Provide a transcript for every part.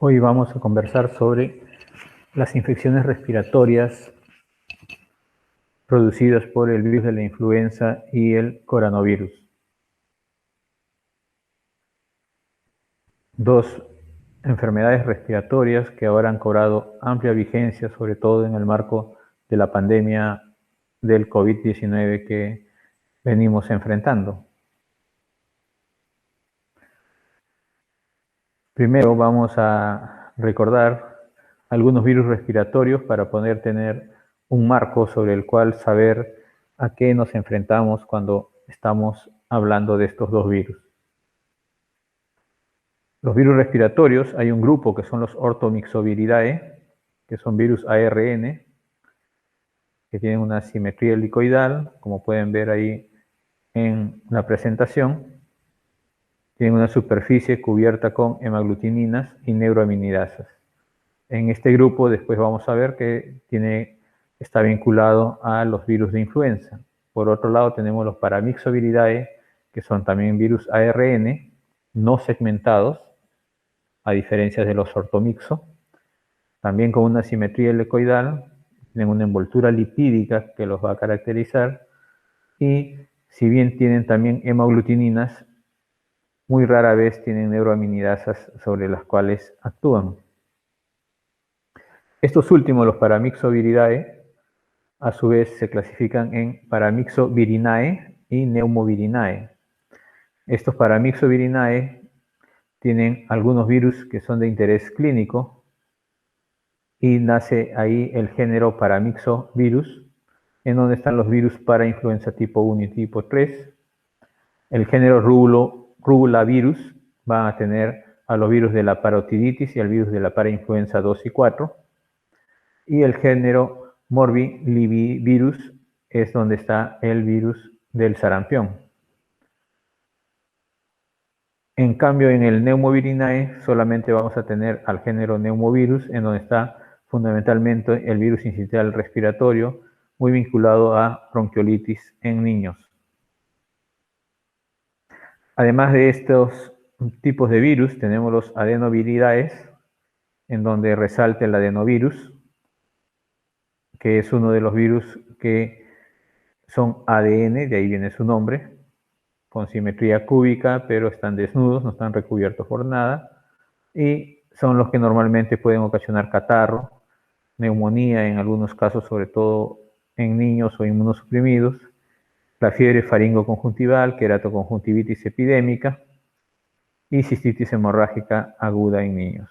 Hoy vamos a conversar sobre las infecciones respiratorias producidas por el virus de la influenza y el coronavirus. Dos enfermedades respiratorias que ahora han cobrado amplia vigencia, sobre todo en el marco de la pandemia del COVID-19 que venimos enfrentando. Primero vamos a recordar algunos virus respiratorios para poder tener un marco sobre el cual saber a qué nos enfrentamos cuando estamos hablando de estos dos virus. Los virus respiratorios, hay un grupo que son los Orthomyxoviridae, que son virus ARN, que tienen una simetría helicoidal, como pueden ver ahí en la presentación. Tienen una superficie cubierta con hemaglutininas y neuroaminidasas. En este grupo después vamos a ver que está vinculado a los virus de influenza. Por otro lado tenemos los Paramyxoviridae, que son también virus ARN, no segmentados, a diferencia de los ortomixo, también con una simetría helicoidal, tienen una envoltura lipídica que los va a caracterizar, y si bien tienen también hemaglutininas, muy rara vez tienen neuroaminidasas sobre las cuales actúan. Estos últimos, los Paramyxoviridae, a su vez se clasifican en Paramyxovirinae y Neumovirinae. Estos Paramyxovirinae tienen algunos virus que son de interés clínico y nace ahí el género Paramyxovirus, en donde están los virus para influenza tipo 1 y tipo 3. El género Rubulavirus va a tener a los virus de la parotiditis y al virus de la parainfluenza 2 y 4. Y el género Morbillivirus es donde está el virus del sarampión. En cambio, en el Neumovirinae solamente vamos a tener al género Neumovirus, en donde está fundamentalmente el virus sincitial respiratorio, muy vinculado a bronquiolitis en niños. Además de estos tipos de virus, tenemos los Adenoviridae, en donde resalta el adenovirus, que es uno de los virus que son ADN, de ahí viene su nombre, con simetría cúbica, pero están desnudos, no están recubiertos por nada, y son los que normalmente pueden ocasionar catarro, neumonía en algunos casos, sobre todo en niños o inmunosuprimidos, la fiebre faringoconjuntival, queratoconjuntivitis epidémica y cistitis hemorrágica aguda en niños.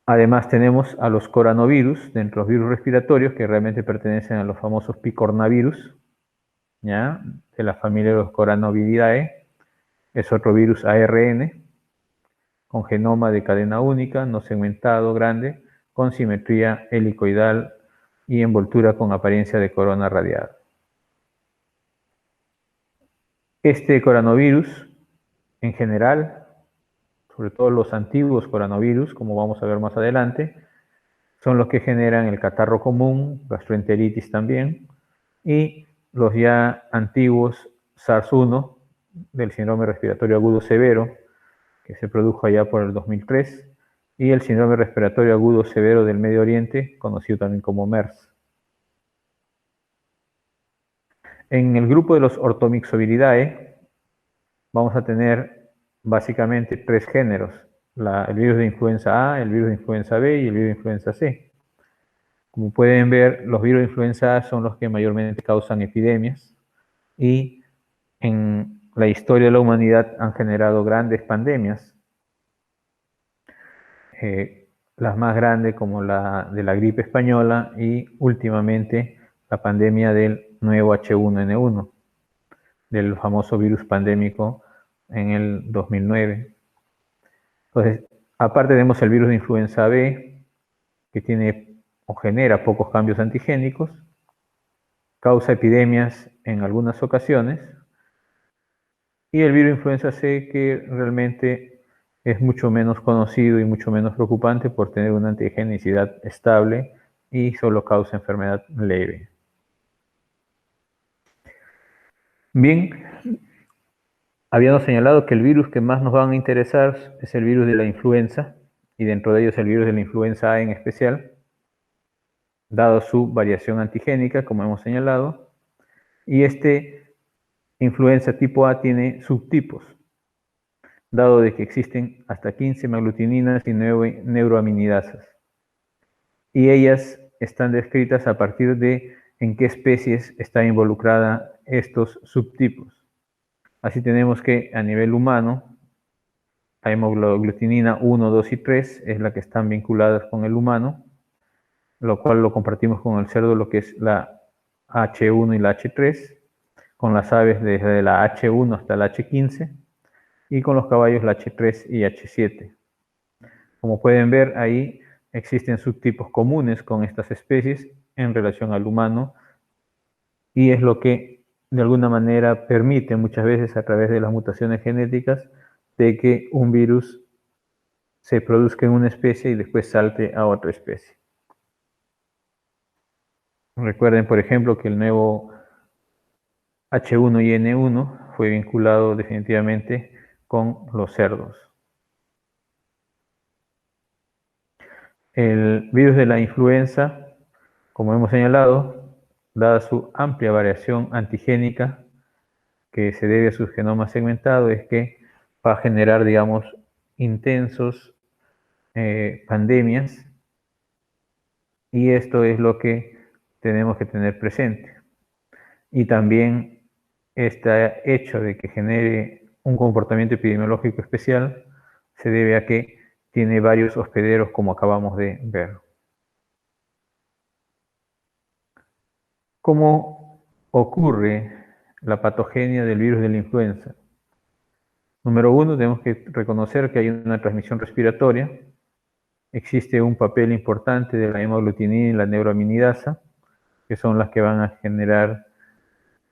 Además tenemos a los coronavirus, dentro de los virus respiratorios, que realmente pertenecen a los famosos picornavirus, ¿ya? De la familia de los Coranoviridae. Es otro virus ARN, con genoma de cadena única, no segmentado, grande, con simetría helicoidal y envoltura con apariencia de corona radiada. Este coronavirus, en general, sobre todo los antiguos coronavirus, como vamos a ver más adelante, son los que generan el catarro común, gastroenteritis también, y los ya antiguos SARS-1 del síndrome respiratorio agudo severo, que se produjo allá por el 2003, y el síndrome respiratorio agudo severo del Medio Oriente, conocido también como MERS. En el grupo de los Orthomyxoviridae vamos a tener básicamente tres géneros: el virus de influenza A, el virus de influenza B y el virus de influenza C. Como pueden ver, los virus de influenza A son los que mayormente causan epidemias y en la historia de la humanidad han generado grandes pandemias. Las más grandes como la de la gripe española y últimamente la pandemia del nuevo H1N1, del famoso virus pandémico en el 2009. Entonces, aparte tenemos el virus de influenza B, que tiene o genera pocos cambios antigénicos, causa epidemias en algunas ocasiones, y el virus de influenza C, que realmente es mucho menos conocido y mucho menos preocupante por tener una antigenicidad estable y solo causa enfermedad leve. Bien, Habíamos señalado que el virus que más nos van a interesar es el virus de la influenza, y dentro de ellos el virus de la influenza A en especial, dado su variación antigénica, como hemos señalado, y este influenza tipo A tiene subtipos, dado de que existen hasta 15 hemaglutininas y 9 neuroaminidasas, y ellas están descritas a partir de en qué especies está involucrada estos subtipos. Así tenemos que a nivel humano, la hemoglutinina 1, 2 y 3 es la que están vinculadas con el humano, lo cual lo compartimos con el cerdo, lo que es la H1 y la H3, con las aves desde la H1 hasta la H15, y con los caballos la H3 y H7. Como pueden ver, ahí existen subtipos comunes con estas especies en relación al humano, y es lo que de alguna manera permite muchas veces a través de las mutaciones genéticas de que un virus se produzca en una especie y después salte a otra especie. Recuerden, por ejemplo, que el nuevo H1 y N1 fue vinculado definitivamente con los cerdos. El virus de la influenza, como hemos señalado, dada su amplia variación antigénica que se debe a su genoma segmentado, es que va a generar, digamos, intensos pandemias, y esto es lo que tenemos que tener presente. Y también este hecho de que genere un comportamiento epidemiológico especial se debe a que tiene varios hospederos, como acabamos de ver. ¿Cómo ocurre la patogenia del virus de la influenza? Número uno, tenemos que reconocer que hay una transmisión respiratoria. Existe un papel importante de la hemaglutinina y la neuroaminidasa, que son las que van a generar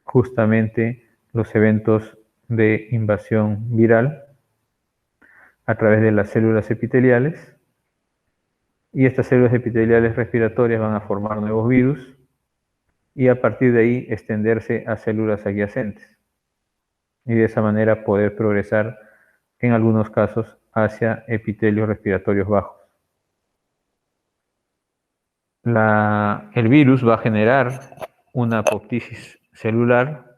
justamente los eventos de invasión viral a través de las células epiteliales, y estas células epiteliales respiratorias van a formar nuevos virus y a partir de ahí extenderse a células adyacentes, y de esa manera poder progresar en algunos casos hacia epitelios respiratorios bajos. El virus va a generar una apoptosis celular,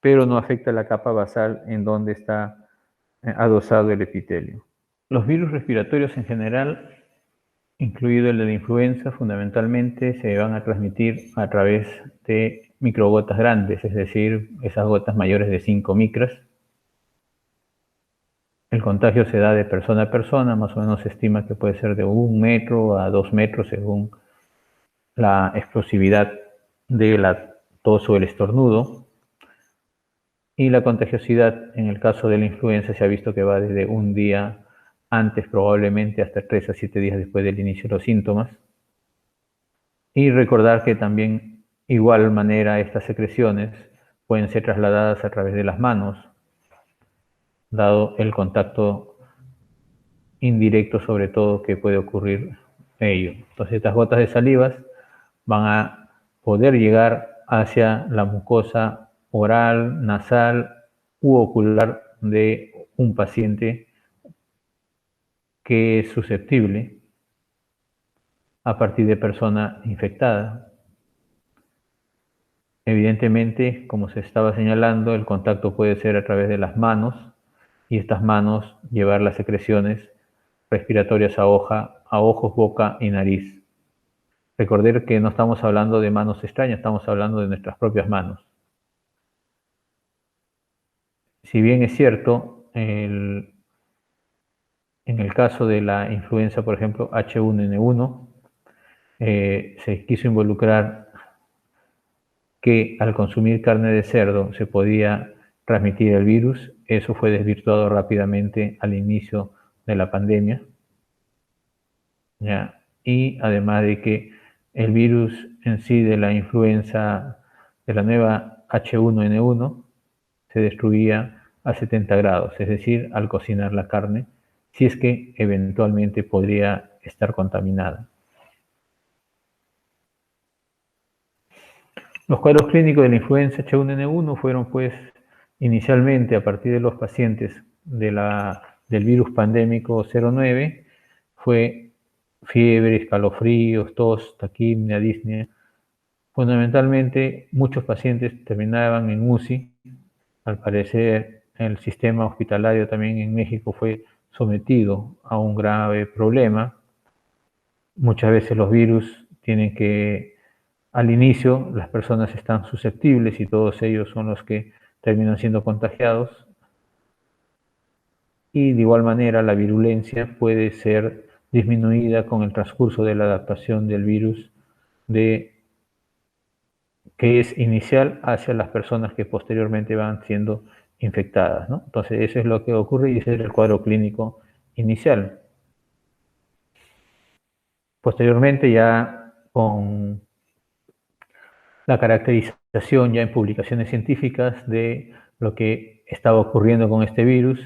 pero no afecta la capa basal en donde está adosado el epitelio. Los virus respiratorios en general, incluido el de la influenza, fundamentalmente se van a transmitir a través de microgotas grandes, es decir, esas gotas mayores de 5 micras. El contagio se da de persona a persona, más o menos se estima que puede ser de 1 metro a 2 metros según la explosividad de la tos o el estornudo. Y la contagiosidad en el caso de la influenza se ha visto que va desde un día antes probablemente hasta 3 a 7 días después del inicio de los síntomas. Y recordar que también, igual manera, estas secreciones pueden ser trasladadas a través de las manos, dado el contacto indirecto sobre todo que puede ocurrir ello. Entonces estas gotas de salivas van a poder llegar hacia la mucosa oral, nasal u ocular de un paciente que es susceptible a partir de persona infectada. Evidentemente, como se estaba señalando, el contacto puede ser a través de las manos, y estas manos llevar las secreciones respiratorias a ojos, boca y nariz. Recordar que no estamos hablando de manos extrañas, estamos hablando de nuestras propias manos. Si bien es cierto, en el caso de la influenza, por ejemplo, H1N1, se quiso involucrar que al consumir carne de cerdo se podía transmitir el virus. Eso fue desvirtuado rápidamente al inicio de la pandemia, ¿ya? Y además de que el virus en sí de la influenza, de la nueva H1N1, se destruía a 70 grados, es decir, al cocinar la carne, si es que eventualmente podría estar contaminada. Los cuadros clínicos de la influenza H1N1 fueron pues Inicialmente, a partir de los pacientes del virus pandémico 09, fue fiebre, escalofríos, tos, taquipnea, disnea. Fundamentalmente, muchos pacientes terminaban en UCI. Al parecer, el sistema hospitalario también en México fue sometido a un grave problema. Muchas veces los virus tienen que, al inicio, las personas están susceptibles y todos ellos son los que terminan siendo contagiados. Y de igual manera, la virulencia puede ser disminuida con el transcurso de la adaptación del virus que es inicial hacia las personas que posteriormente van siendo infectadas, ¿no? Entonces, eso es lo que ocurre y ese es el cuadro clínico inicial. Posteriormente, ya con la caracterización ya en publicaciones científicas de lo que estaba ocurriendo con este virus,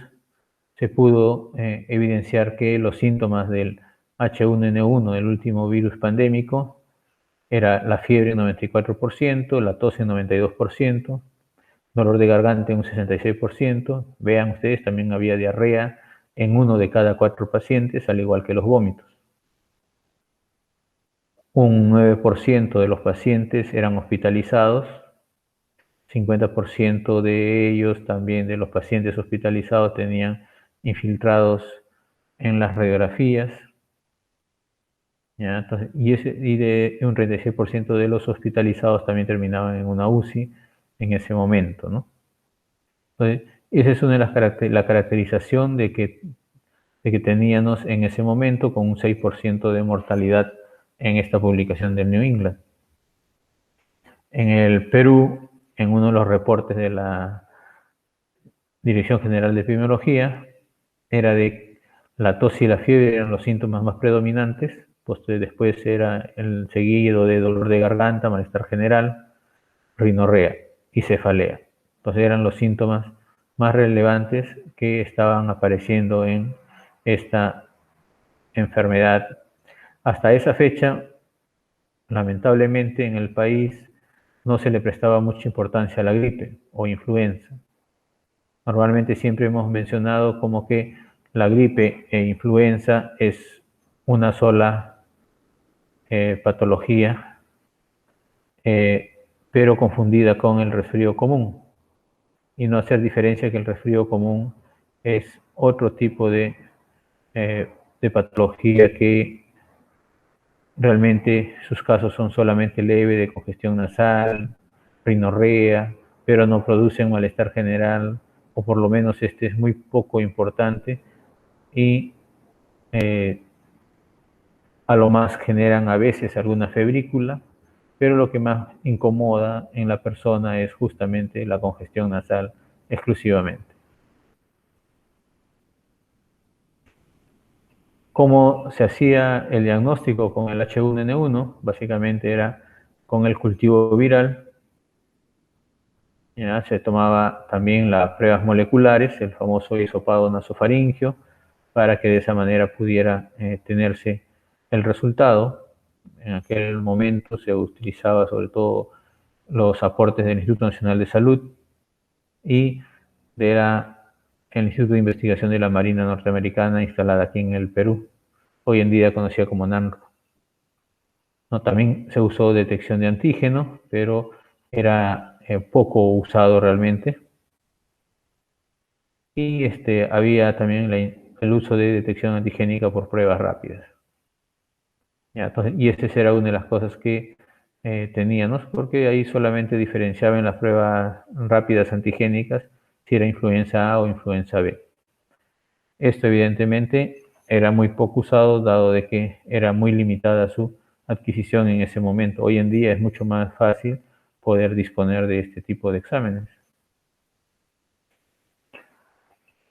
se pudo evidenciar que los síntomas del H1N1, el último virus pandémico, era la fiebre en 94%, la tos en 92%, dolor de garganta en un 66%. Vean ustedes, también había diarrea en 1 de cada 4 pacientes, al igual que los vómitos. Un 9% de los pacientes eran hospitalizados, 50% de ellos también de los pacientes hospitalizados tenían infiltrados en las radiografías, ¿ya? Entonces, y de un 36% de los hospitalizados también terminaban en una UCI en ese momento, ¿no? Entonces, esa es una de las la caracterización de que teníamos en ese momento, con un 6% de mortalidad en esta publicación del New England. En el Perú, en uno de los reportes de la Dirección General de Epidemiología, era de la tos y la fiebre eran los síntomas más predominantes, después era el seguido de dolor de garganta, malestar general, rinorrea y cefalea. Entonces eran los síntomas más relevantes que estaban apareciendo en esta enfermedad. Hasta esa fecha, lamentablemente en el país no se le prestaba mucha importancia a la gripe o influenza. Normalmente siempre hemos mencionado como que la gripe e influenza es una sola patología, pero confundida con el resfrío común, y no hacer diferencia que el resfrío común es otro tipo de patología que realmente sus casos son solamente leves de congestión nasal, rinorrea, pero no producen malestar general, o por lo menos este es muy poco importante, y a lo más generan a veces alguna febrícula, pero lo que más incomoda en la persona es justamente la congestión nasal exclusivamente. ¿Cómo se hacía el diagnóstico con el H1N1? Básicamente era con el cultivo viral. Ya, se tomaba también las pruebas moleculares, el famoso hisopado nasofaringio, para que de esa manera pudiera tenerse el resultado. En aquel momento se utilizaba sobre todo los aportes del Instituto Nacional de Salud y el Instituto de Investigación de la Marina Norteamericana, instalada aquí en el Perú, hoy en día conocida como NANRO. ¿No? También se usó detección de antígenos, pero era poco usado realmente. Y había también el uso de detección antigénica por pruebas rápidas. ¿Ya? Entonces, y esta era una de las cosas que teníamos, porque ahí solamente diferenciaban las pruebas rápidas antigénicas si era influenza A o influenza B. Esto evidentemente era muy poco usado, dado de que era muy limitada su adquisición en ese momento. Hoy en día es mucho más fácil poder disponer de este tipo de exámenes.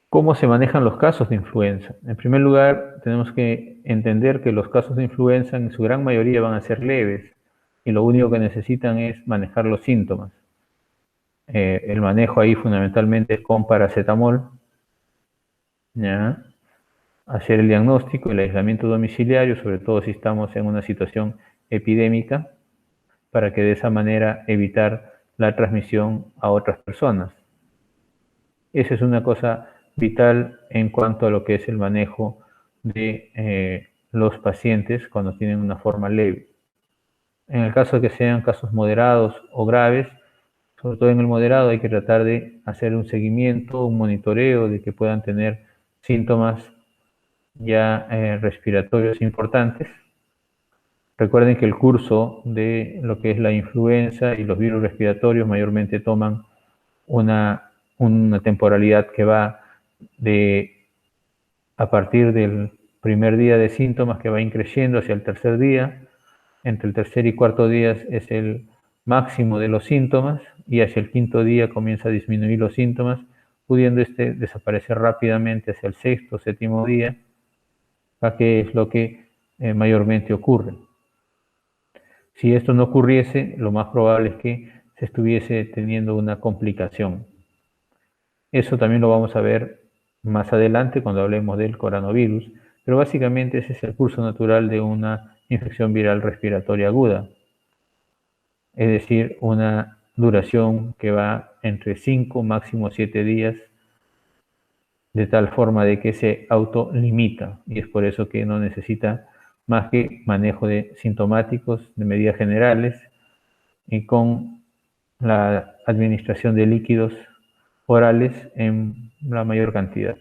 ¿Cómo se manejan los casos de influenza? En primer lugar, tenemos que entender que los casos de influenza en su gran mayoría van a ser leves y lo único que necesitan es manejar los síntomas. El manejo ahí fundamentalmente es con paracetamol, ¿ya? Hacer el diagnóstico, el aislamiento domiciliario, sobre todo si estamos en una situación epidémica, para que de esa manera evitar la transmisión a otras personas. Esa es una cosa vital en cuanto a lo que es el manejo de los pacientes cuando tienen una forma leve. En el caso de que sean casos moderados o graves, sobre todo en el moderado, hay que tratar de hacer un seguimiento, un monitoreo de que puedan tener síntomas ya respiratorios importantes. Recuerden que el curso de lo que es la influenza y los virus respiratorios mayormente toman una temporalidad que va a partir del primer día de síntomas, que va increciendo hacia el tercer día. Entre el tercer y cuarto día es el máximo de los síntomas y hacia el quinto día comienza a disminuir los síntomas, pudiendo desaparecer rápidamente hacia el sexto o séptimo día, que es lo que mayormente ocurre. Si esto no ocurriese, lo más probable es que se estuviese teniendo una complicación. Eso también lo vamos a ver más adelante cuando hablemos del coronavirus, pero básicamente ese es el curso natural de una infección viral respiratoria aguda, es decir, una duración que va entre 5, máximo 7 días, de tal forma de que se autolimita, y es por eso que no necesita más que manejo de sintomáticos, de medidas generales, y con la administración de líquidos orales en la mayor cantidad.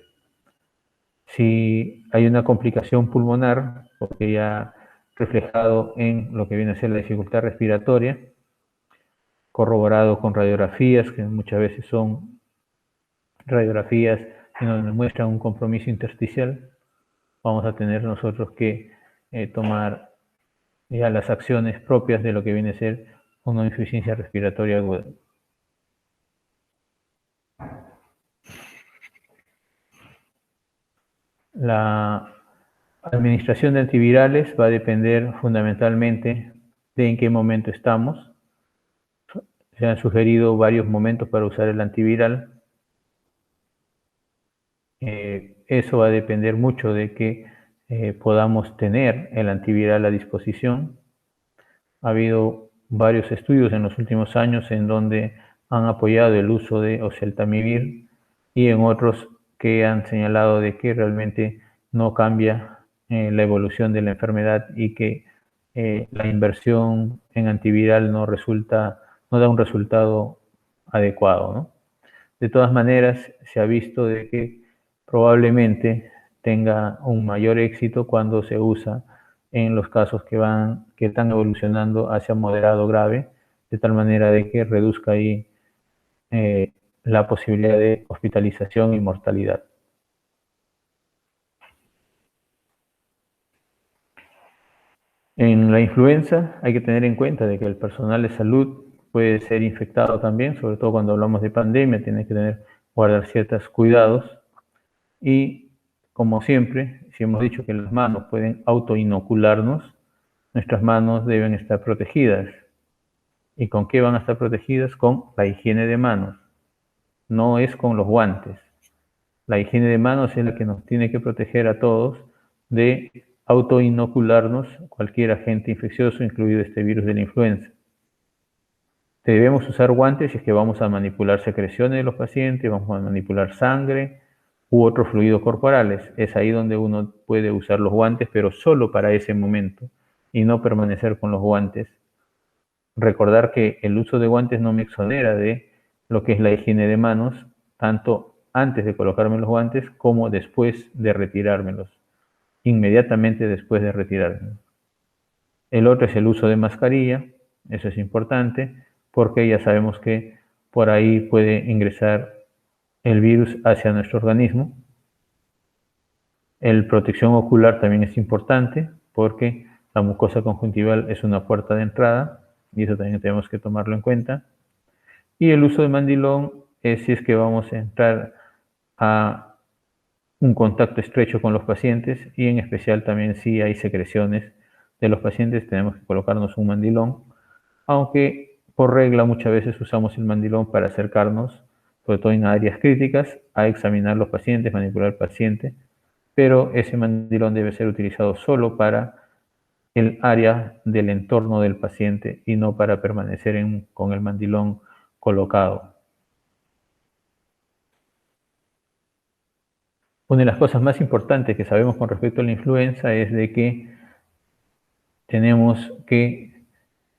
Si hay una complicación pulmonar, porque ya reflejado en lo que viene a ser la dificultad respiratoria, corroborado con radiografías, que muchas veces son radiografías que nos muestran un compromiso intersticial, vamos a tener nosotros que tomar ya las acciones propias de lo que viene a ser una insuficiencia respiratoria aguda. La administración de antivirales va a depender fundamentalmente de en qué momento estamos. Se han sugerido varios momentos para usar el antiviral. Eso va a depender mucho de que podamos tener el antiviral a disposición. Ha habido varios estudios en los últimos años en donde han apoyado el uso de oseltamivir y en otros que han señalado de que realmente no cambia la evolución de la enfermedad y que la inversión en antiviral no da un resultado adecuado, ¿no? De todas maneras, se ha visto de que probablemente tenga un mayor éxito cuando se usa en los casos que están evolucionando hacia moderado grave, de tal manera de que reduzca ahí la posibilidad de hospitalización y mortalidad. En la influenza hay que tener en cuenta de que el personal de salud puede ser infectado también, sobre todo cuando hablamos de pandemia, tiene que guardar ciertos cuidados. Y como siempre, si hemos dicho que las manos pueden autoinocularnos, nuestras manos deben estar protegidas. ¿Y con qué van a estar protegidas? Con la higiene de manos. No es con los guantes. La higiene de manos es la que nos tiene que proteger a todos de autoinocularnos cualquier agente infeccioso, incluido este virus de la influenza. Debemos usar guantes si es que vamos a manipular secreciones de los pacientes, vamos a manipular sangre u otros fluidos corporales. Es ahí donde uno puede usar los guantes, pero solo para ese momento y no permanecer con los guantes. Recordar que el uso de guantes no me exonera de lo que es la higiene de manos, tanto antes de colocarme los guantes como después de retirármelos, inmediatamente después de retirármelos. El otro es el uso de mascarilla, eso es importante, porque ya sabemos que por ahí puede ingresar el virus hacia nuestro organismo. La protección ocular también es importante, porque la mucosa conjuntival es una puerta de entrada, y eso también tenemos que tomarlo en cuenta. Y el uso de mandilón es si es que vamos a entrar a un contacto estrecho con los pacientes, y en especial también si hay secreciones de los pacientes, tenemos que colocarnos un mandilón, aunque por regla muchas veces usamos el mandilón para acercarnos, sobre todo en áreas críticas, a examinar los pacientes, manipular al paciente, pero ese mandilón debe ser utilizado solo para el área del entorno del paciente y no para permanecer con el mandilón colocado. Una de las cosas más importantes que sabemos con respecto a la influenza es de que tenemos que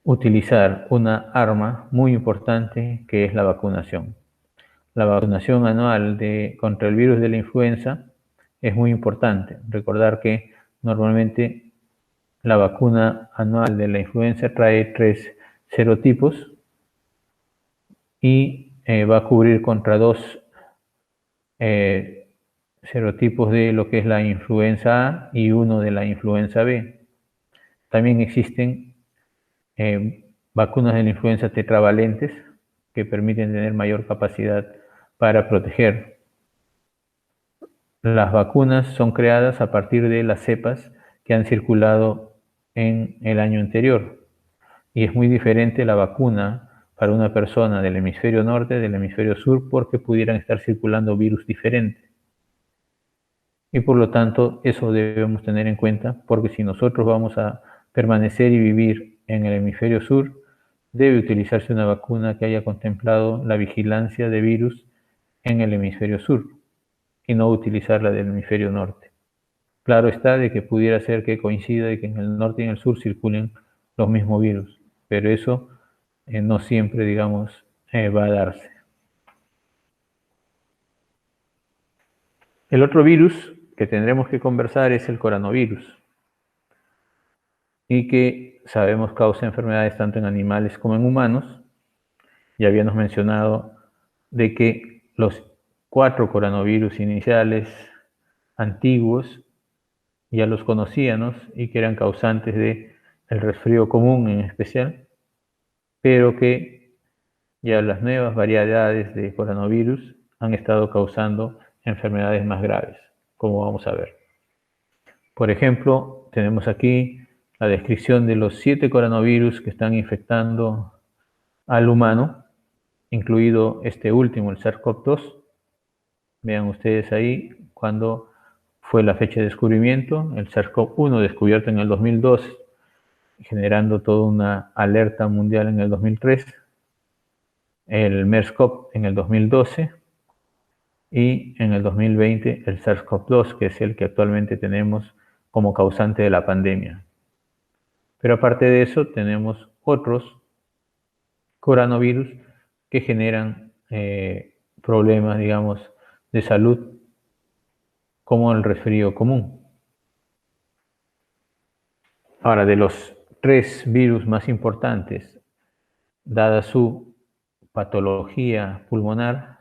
utilizar una arma muy importante que es la vacunación. La vacunación anual contra el virus de la influenza es muy importante. Recordar que normalmente la vacuna anual de la influenza trae 3 serotipos y va a cubrir contra 2 serotipos de lo que es la influenza A y 1 de la influenza B. También existen vacunas de la influenza tetravalentes que permiten tener mayor capacidad para proteger. Las vacunas son creadas a partir de las cepas que han circulado en el año anterior y es muy diferente la vacuna para una persona del hemisferio norte, del hemisferio sur, porque pudieran estar circulando virus diferentes. Y por lo tanto, eso debemos tener en cuenta, porque si nosotros vamos a permanecer y vivir en el hemisferio sur, debe utilizarse una vacuna que haya contemplado la vigilancia de virus en el hemisferio sur y no utilizar la del hemisferio norte. Claro está de que pudiera ser que coincida y que en el norte y en el sur circulen los mismos virus, pero eso no siempre, digamos, va a darse. El otro virus que tendremos que conversar es el coronavirus y que sabemos causa enfermedades tanto en animales como en humanos. Ya habíamos mencionado de que los 4 coronavirus iniciales antiguos ya los conocíamos y que eran causantes de el resfrío común en especial, pero que ya las nuevas variedades de coronavirus han estado causando enfermedades más graves, como vamos a ver. Por ejemplo, tenemos aquí la descripción de los 7 coronavirus que están infectando al humano, incluido este último, el SARS-CoV-2. Vean ustedes ahí cuando fue la fecha de descubrimiento, el SARS-CoV-1 descubierto en el 2002, generando toda una alerta mundial en el 2003, el MERS-CoV en el 2012 y en el 2020 el SARS-CoV-2, que es el que actualmente tenemos como causante de la pandemia. Pero aparte de eso, tenemos otros coronavirus que generan problemas, digamos, de salud, como el resfrío común. Ahora, de los 3 virus más importantes, dada su patología pulmonar,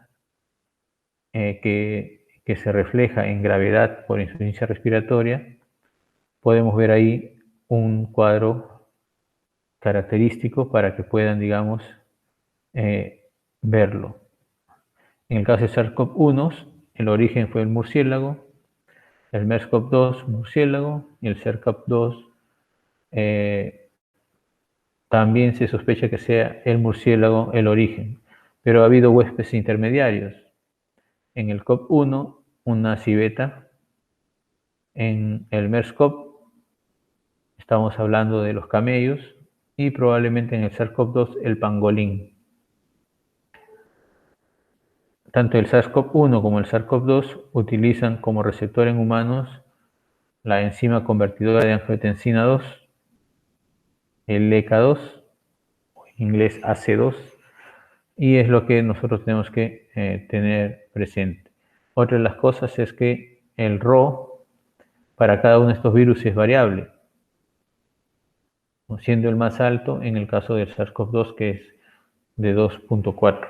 que se refleja en gravedad por insuficiencia respiratoria, podemos ver ahí un cuadro característico para que puedan, digamos, verlo. En el caso de SARS-CoV-1, el origen fue el murciélago, el MERS-CoV-2 murciélago y el SARS-CoV-2 también se sospecha que sea el murciélago el origen, pero ha habido huéspedes intermediarios. En el CoV-1, una civeta. En el MERS-CoV estamos hablando de los camellos y probablemente en el SARS-CoV-2 el pangolín. Tanto el SARS-CoV-1 como el SARS-CoV-2 utilizan como receptor en humanos la enzima convertidora de angiotensina 2, el ECA2, en inglés AC2, y es lo que nosotros tenemos que tener presente. Otra de las cosas es que el Rho para cada uno de estos virus es variable, siendo el más alto en el caso del SARS-CoV-2, que es de 2.4.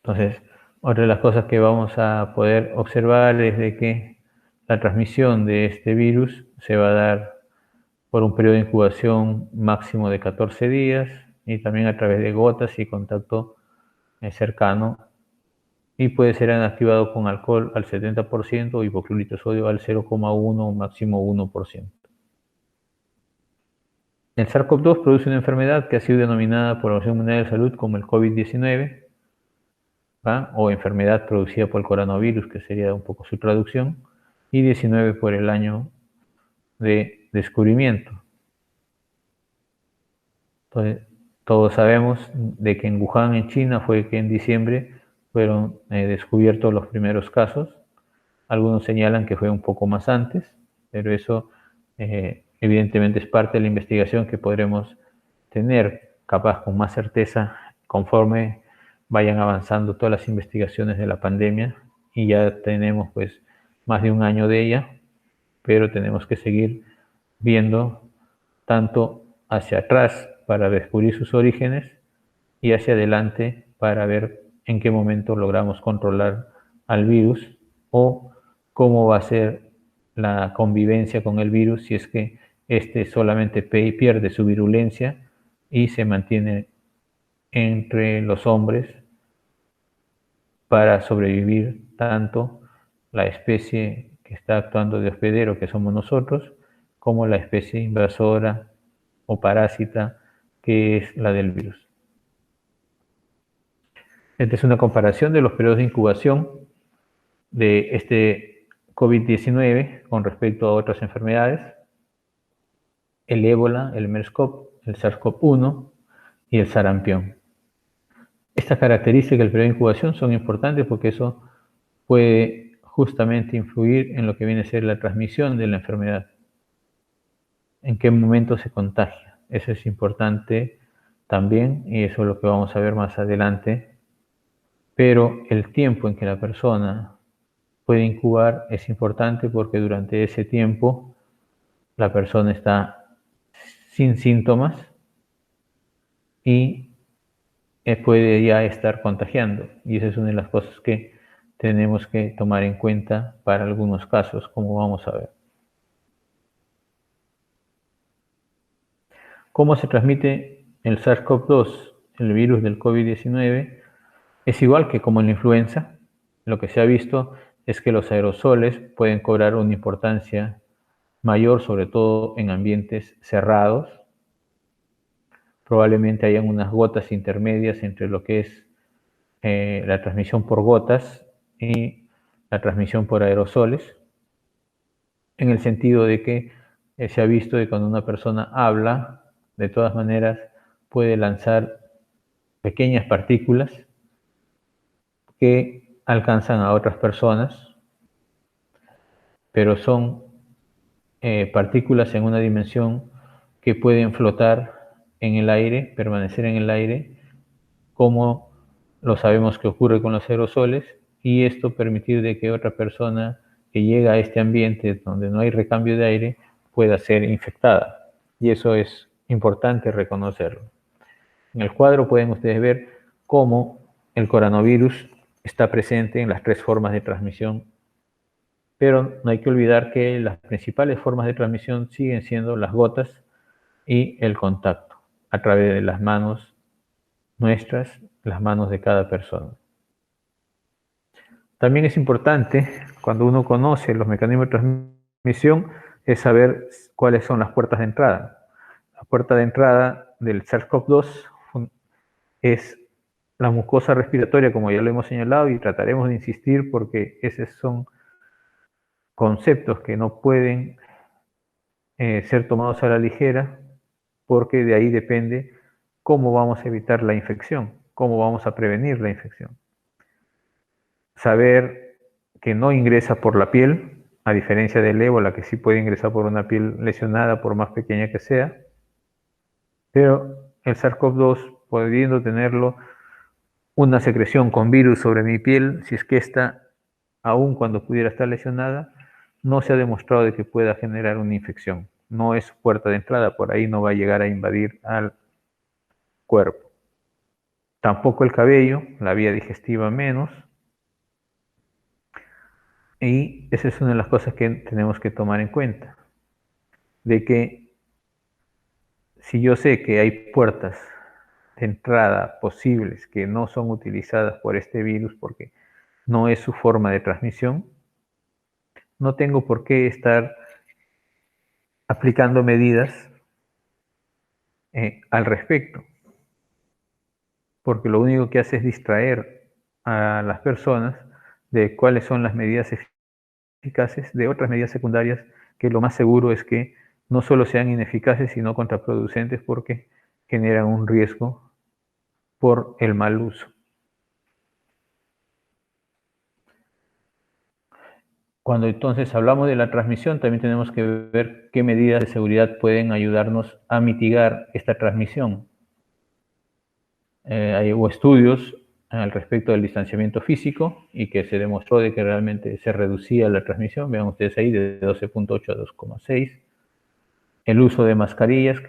Entonces, otra de las cosas que vamos a poder observar es de que la transmisión de este virus se va a dar por un periodo de incubación máximo de 14 días y también a través de gotas y contacto cercano, y puede ser inactivado con alcohol al 70% o hipoclorito de sodio al 0,1 o máximo 1%. El SARS-CoV-2 produce una enfermedad que ha sido denominada por la Organización Mundial de Salud como el COVID-19, o enfermedad producida por el coronavirus, que sería un poco su traducción, y 19 por el año de descubrimiento. Entonces, Todos sabemos de que en Wuhan, en China, fue que en diciembre fueron descubiertos los primeros casos. Algunos señalan que fue un poco más antes, pero eso evidentemente es parte de la investigación que podremos tener, capaz con más certeza, conforme vayan avanzando todas las investigaciones de la pandemia, y ya tenemos pues más de un año de ella, pero tenemos que seguir viendo tanto hacia atrás para descubrir sus orígenes y hacia adelante para ver en qué momento logramos controlar al virus o cómo va a ser la convivencia con el virus si es que este solamente pierde su virulencia y se mantiene entre los hombres para sobrevivir tanto la especie que está actuando de hospedero, que somos nosotros, como la especie invasora o parásita, que es la del virus. Esta es una comparación de los periodos de incubación de este COVID-19 con respecto a otras enfermedades, el ébola, el MERS-CoV, el SARS-CoV-1 y el sarampión. Estas características del periodo de incubación son importantes porque eso puede justamente influir en lo que viene a ser la transmisión de la enfermedad. En qué momento se contagia. Eso es importante también y eso es lo que vamos a ver más adelante. Pero el tiempo en que la persona puede incubar es importante porque durante ese tiempo la persona está sin síntomas y puede ya estar contagiando. Y esa es una de las cosas que tenemos que tomar en cuenta para algunos casos, como vamos a ver. ¿Cómo se transmite el SARS-CoV-2, el virus del COVID-19? Es igual que como en la influenza. Lo que se ha visto es que los aerosoles pueden cobrar una importancia mayor, sobre todo en ambientes cerrados. Probablemente hayan unas gotas intermedias entre lo que es la transmisión por gotas y la transmisión por aerosoles, en el sentido de que se ha visto que cuando una persona habla, de todas maneras puede lanzar pequeñas partículas que alcanzan a otras personas, pero son partículas en una dimensión que pueden flotar en el aire, permanecer en el aire, como lo sabemos que ocurre con los aerosoles, y esto permitir de que otra persona que llega a este ambiente donde no hay recambio de aire pueda ser infectada. Y eso es importante reconocerlo. En el cuadro pueden ustedes ver cómo el coronavirus está presente en las tres formas de transmisión, pero no hay que olvidar que las principales formas de transmisión siguen siendo las gotas y el contacto a través de las manos nuestras, las manos de cada persona. También es importante, cuando uno conoce los mecanismos de transmisión, es saber cuáles son las puertas de entrada. La puerta de entrada del SARS-CoV-2 es la mucosa respiratoria, como ya lo hemos señalado, y trataremos de insistir porque esos son conceptos que no pueden ser tomados a la ligera, porque de ahí depende cómo vamos a evitar la infección, cómo vamos a prevenir la infección. Saber que no ingresa por la piel, a diferencia del ébola, que sí puede ingresar por una piel lesionada, por más pequeña que sea, pero el SARS-CoV-2, pudiendo tenerlo una secreción con virus sobre mi piel, si es que esta, aun cuando pudiera estar lesionada, no se ha demostrado de que pueda generar una infección. No es puerta de entrada, por ahí no va a llegar a invadir al cuerpo. Tampoco el cabello, la vía digestiva menos. Y esa es una de las cosas que tenemos que tomar en cuenta. De que si yo sé que hay puertas de entrada posibles que no son utilizadas por este virus porque no es su forma de transmisión, no tengo por qué estar aplicando medidas al respecto, porque lo único que hace es distraer a las personas de cuáles son las medidas eficaces de otras medidas secundarias, que lo más seguro es que no solo sean ineficaces, sino contraproducentes, porque generan un riesgo por el mal uso. Cuando entonces hablamos de la transmisión, también tenemos que ver qué medidas de seguridad pueden ayudarnos a mitigar esta transmisión. Hubo estudios al respecto del distanciamiento físico y que se demostró de que realmente se reducía la transmisión. Vean ustedes ahí, de 12.8 a 2.6. El uso de mascarillas,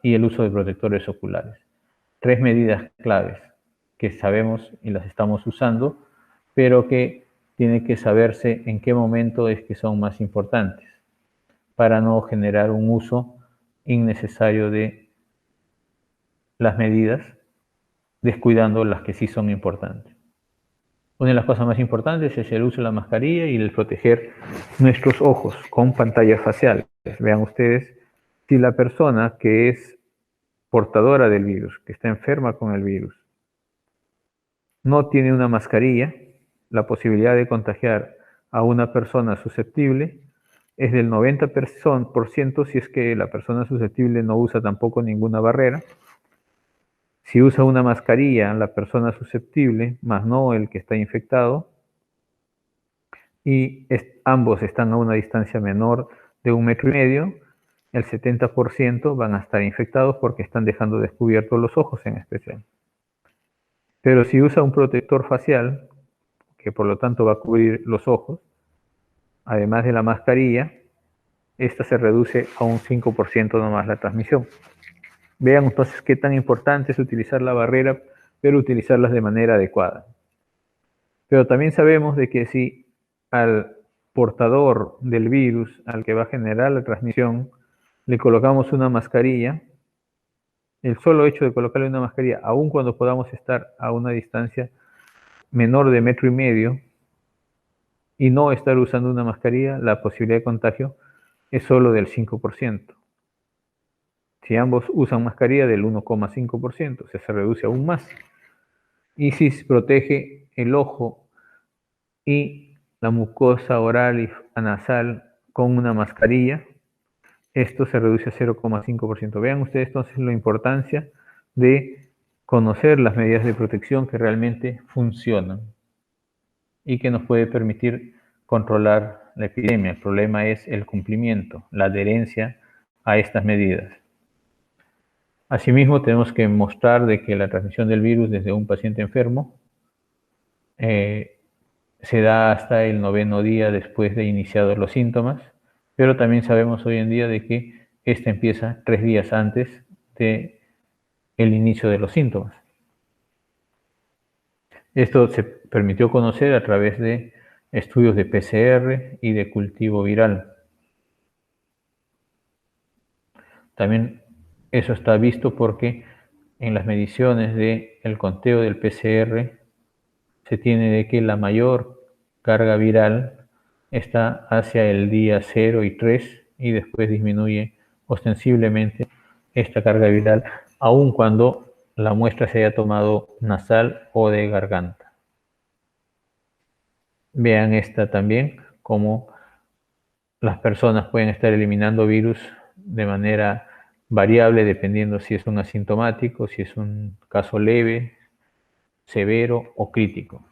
y el uso de protectores oculares. 3 medidas claves que sabemos y las estamos usando, pero que tiene que saberse en qué momento es que son más importantes, para no generar un uso innecesario de las medidas, descuidando las que sí son importantes. Una de las cosas más importantes es el uso de la mascarilla y el proteger nuestros ojos con pantallas faciales. Vean ustedes, si la persona que es portadora del virus, que está enferma con el virus, no tiene una mascarilla, la posibilidad de contagiar a una persona susceptible es del 90% si es que la persona susceptible no usa tampoco ninguna barrera. Si usa una mascarilla la persona susceptible, más no el que está infectado, y ambos están a una distancia menor de 1,5 metros, el 70% van a estar infectados porque están dejando descubiertos los ojos en especial. Pero si usa un protector facial, que por lo tanto va a cubrir los ojos, además de la mascarilla, esta se reduce a un 5% nomás la transmisión. Vean entonces qué tan importante es utilizar la barrera, pero utilizarlas de manera adecuada. Pero también sabemos de que si al portador del virus, al que va a generar la transmisión, le colocamos una mascarilla, el solo hecho de colocarle una mascarilla, aun cuando podamos estar a una distancia menor de 1,5 metros, y no estar usando una mascarilla, la posibilidad de contagio es solo del 5%. Si ambos usan mascarilla, del 1,5%, o sea, se reduce aún más. Y si se protege el ojo y la mucosa oral y nasal con una mascarilla, esto se reduce a 0,5%. Vean ustedes entonces la importancia de conocer las medidas de protección que realmente funcionan y que nos puede permitir controlar la epidemia. El problema es el cumplimiento, la adherencia a estas medidas. Asimismo, tenemos que mostrar de que la transmisión del virus desde un paciente enfermo se da hasta el 9º día después de iniciados los síntomas, pero también sabemos hoy en día de que esta empieza 3 días antes de el inicio de los síntomas. Esto se permitió conocer a través de estudios de PCR y de cultivo viral. También eso está visto porque en las mediciones del conteo del PCR se tiene de que la mayor carga viral está hacia el día 0 y 3 y después disminuye ostensiblemente esta carga viral, aun cuando la muestra se haya tomado nasal o de garganta. Vean esta también, cómo las personas pueden estar eliminando virus de manera variable dependiendo si es un asintomático, si es un caso leve, severo o crítico.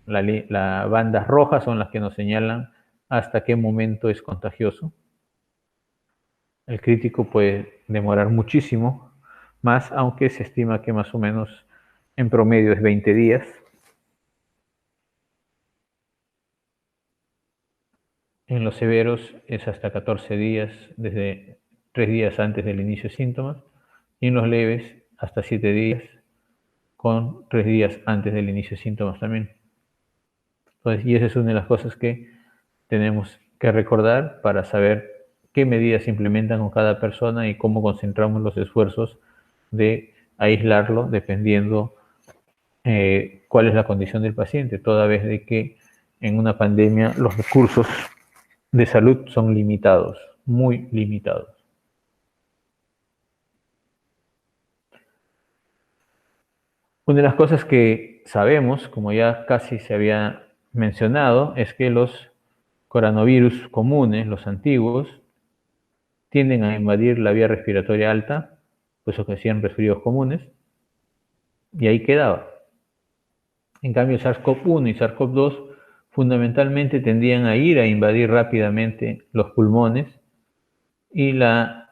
Las bandas rojas son las que nos señalan hasta qué momento es contagioso. El crítico puede demorar muchísimo más, aunque se estima que más o menos en promedio es 20 días. En los severos es hasta 14 días, desde 3 días antes del inicio de síntomas, y en los leves hasta 7 días, con 3 días antes del inicio de síntomas también. Entonces, y esa es una de las cosas que tenemos que recordar para saber qué medidas se implementan con cada persona y cómo concentramos los esfuerzos de aislarlo dependiendo cuál es la condición del paciente, toda vez de que en una pandemia los recursos de salud son limitados, muy limitados. Una de las cosas que sabemos, como ya casi se había mencionado, es que los coronavirus comunes, los antiguos, tienden a invadir la vía respiratoria alta puesto que hacían resfríos comunes, y ahí quedaba. En cambio, SARS-CoV-1 y SARS-CoV-2 fundamentalmente tendían a ir a invadir rápidamente los pulmones y la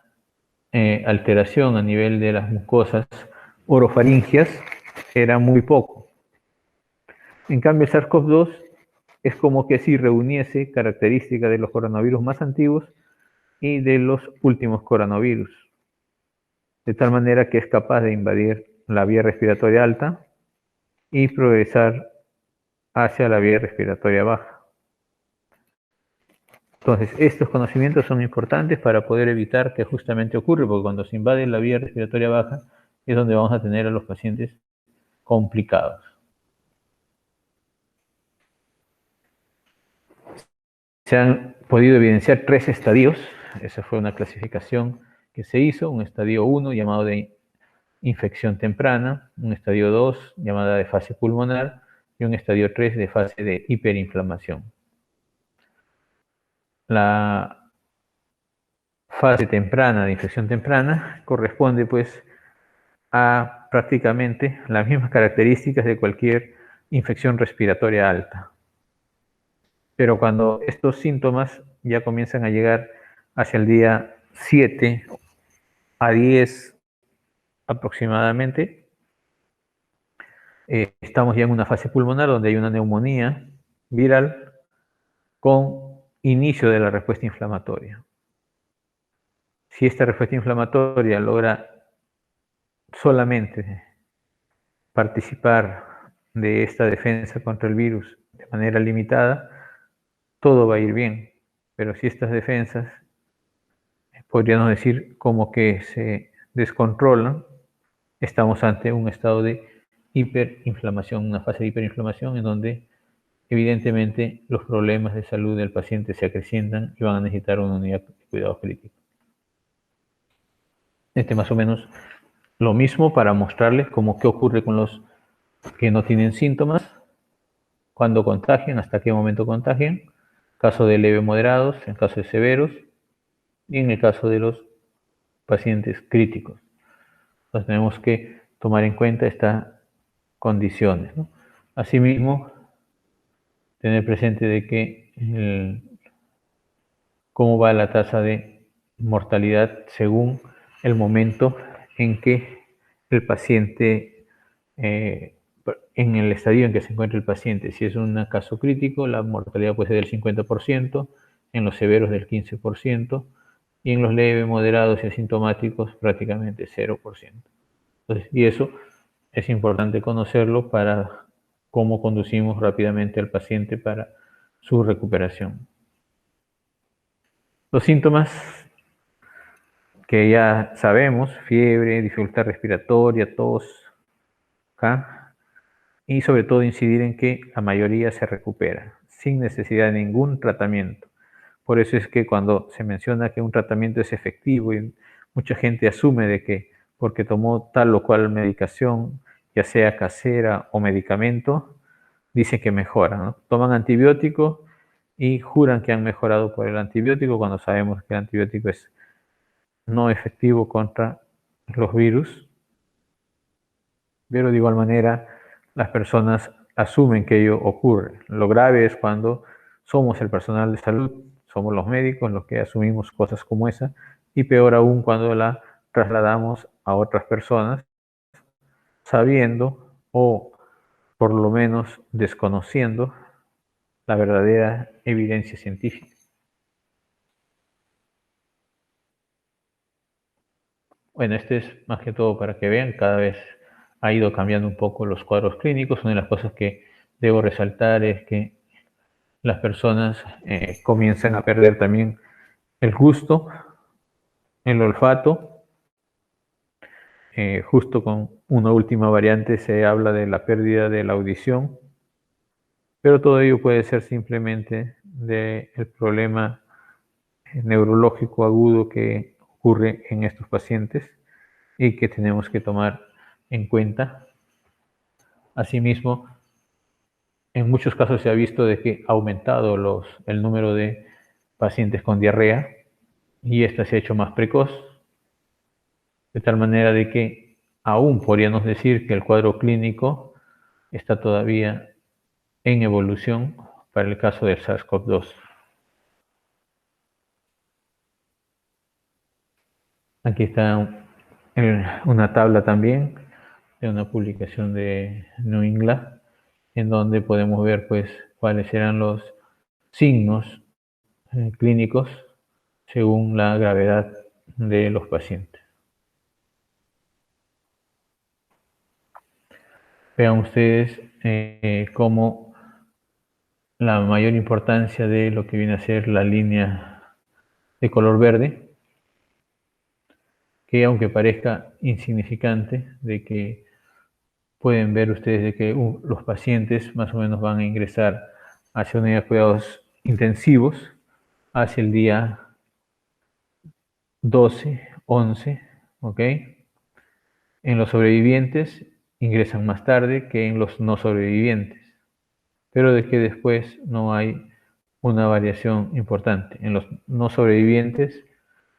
alteración a nivel de las mucosas orofaringias era muy poco. En cambio, el SARS-CoV-2 es como que si reuniese características de los coronavirus más antiguos y de los últimos coronavirus, de tal manera que es capaz de invadir la vía respiratoria alta y progresar hacia la vía respiratoria baja. Entonces, estos conocimientos son importantes para poder evitar que justamente ocurra, porque cuando se invade la vía respiratoria baja es donde vamos a tener a los pacientes complicados. Se han podido evidenciar 3 estadios. Esa fue una clasificación que se hizo, un estadio 1 llamado de infección temprana, un estadio 2 llamada de fase pulmonar y un estadio 3 de fase de hiperinflamación. La fase temprana de infección temprana corresponde pues a prácticamente las mismas características de cualquier infección respiratoria alta. Pero cuando estos síntomas ya comienzan a llegar hacia el día 7 a 10 aproximadamente, estamos ya en una fase pulmonar donde hay una neumonía viral con inicio de la respuesta inflamatoria. Si esta respuesta inflamatoria logra solamente participar de esta defensa contra el virus de manera limitada, todo va a ir bien. Pero si estas defensas, podríamos decir, como que se descontrolan, estamos ante un estado de hiperinflamación, una fase de hiperinflamación en donde evidentemente los problemas de salud del paciente se acrecientan y van a necesitar una unidad de cuidados críticos. Más o menos lo mismo para mostrarles cómo qué ocurre con los que no tienen síntomas, cuándo contagian, hasta qué momento contagian, caso de leve moderados, en caso de severos y en el caso de los pacientes críticos. Entonces tenemos que tomar en cuenta estas condiciones, ¿no? Asimismo, tener presente de que cómo va la tasa de mortalidad según el momento en que el paciente, en el estadio en que se encuentra el paciente. Si es un caso crítico, la mortalidad puede ser del 50%, en los severos del 15%, y en los leves, moderados y asintomáticos prácticamente 0%. Entonces, y eso es importante conocerlo para cómo conducimos rápidamente al paciente para su recuperación. Los síntomas que ya sabemos: fiebre, dificultad respiratoria, tos, ¿ja? Y sobre todo incidir en que la mayoría se recupera sin necesidad de ningún tratamiento. Por eso es que cuando se menciona que un tratamiento es efectivo y mucha gente asume de que porque tomó tal o cual medicación, ya sea casera o medicamento, dice que mejora, ¿no? Toman antibiótico y juran que han mejorado por el antibiótico cuando sabemos que el antibiótico es no efectivo contra los virus, pero de igual manera las personas asumen que ello ocurre. Lo grave es cuando somos el personal de salud, somos los médicos los que asumimos cosas como esa, y peor aún cuando la trasladamos a otras personas sabiendo o por lo menos desconociendo la verdadera evidencia científica. Bueno, este es más que todo para que vean, cada vez ha ido cambiando un poco los cuadros clínicos. Una de las cosas que debo resaltar es que las personas comienzan a perder también el gusto, el olfato. Justo con una última variante se habla de la pérdida de la audición, pero todo ello puede ser simplemente del problema neurológico agudo que ocurre en estos pacientes y que tenemos que tomar en cuenta. Asimismo, en muchos casos se ha visto de que ha aumentado el número de pacientes con diarrea y esta se ha hecho más precoz. de tal manera de que aún podríamos decir que el cuadro clínico está todavía en evolución para el caso del SARS-CoV-2. Aquí está una tabla también de una publicación de New England, en donde podemos ver pues cuáles serán los signos clínicos según la gravedad de los pacientes. Vean ustedes cómo la mayor importancia de lo que viene a ser la línea de color verde, que aunque parezca insignificante, de que pueden ver ustedes de que los pacientes más o menos van a ingresar hacia unidad de cuidados intensivos hacia el día 12, 11, ¿ok? En los sobrevivientes ingresan más tarde que en los no sobrevivientes, pero de que después no hay una variación importante. En los no sobrevivientes,